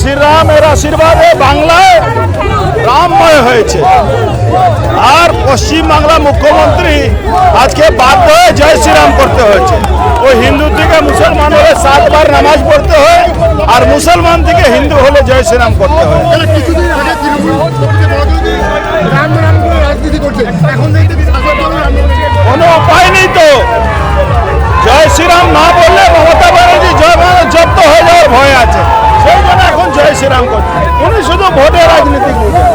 শ্রীরামের আশীর্বাদে বাংলায় রামময় হয়েছে। আর পশ্চিমবাংলা মুখ্যমন্ত্রী আজকে বাধ্য হয়ে জয় শ্রীরাম করতে হয়েছে। ওই হিন্দু থেকে মুসলমান হলে 7 বার নামাজ পড়তে হয়, আর মুসলমান থেকে হিন্দু হলে জয় শ্রীরাম করতে হয়। কোনো উপায় নেই তো, জয় শ্রীরাম না বললে মমতা ব্যানার্জি জব্দ হয়ে যাওয়ার ভয় আছে, সেই জন্য এখন জয় শ্রীরাম করছে। উনি শুধু ভোটে রাজনীতি করছেন।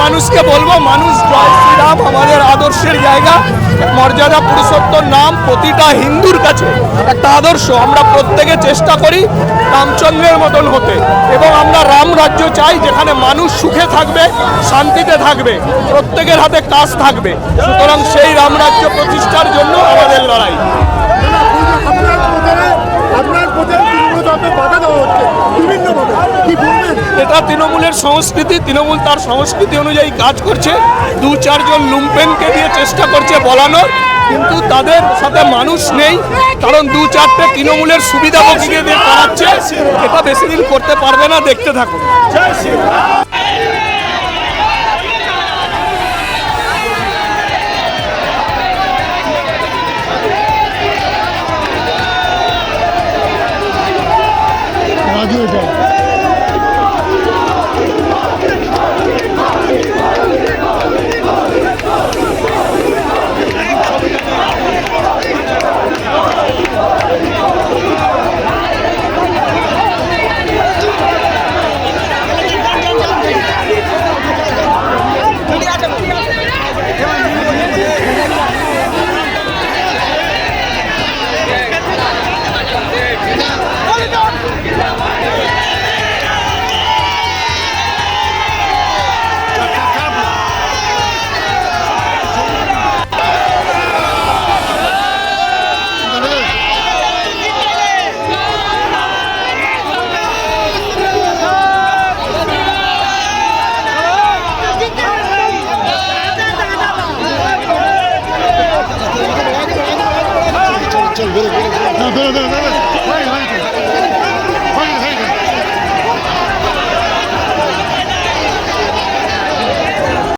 মানুষকে বলবো, মানুষ জয় শ্রীরাম আমাদের আদর্শের জায়গা, মর্যাদা পুরুষোত্তম নাম প্রতিটা হিন্দুর কাছে একটা আদর্শ। আমরা প্রত্যেকে চেষ্টা করি রামচন্দ্রের মতন হতে, এবং আমরা রাম রাজ্য চাই যেখানে মানুষ সুখে থাকবে, শান্তিতে থাকবে, প্রত্যেকের হাতে কাজ থাকবে। সুতরাং সেই রাম রাজ্য প্রতিষ্ঠার জন্য আমাদের লড়াই। এটা তৃণমূলের সংস্কৃতি, তৃণমূল তার সংস্কৃতি অনুযায়ী কাজ করছে। 2-4 জন লুম্পেনকে দিয়ে চেষ্টা করছে বলানোর, কিন্তু তাদের সাথে মানুষ নেই, কারণ 2-4টে তৃণমূলের সুবিধাভোগীকে দিয়ে করাচ্ছে। এটা বেশি দিন করতে পারবে না, দেখতে থাকুন। চল বেরো বেরো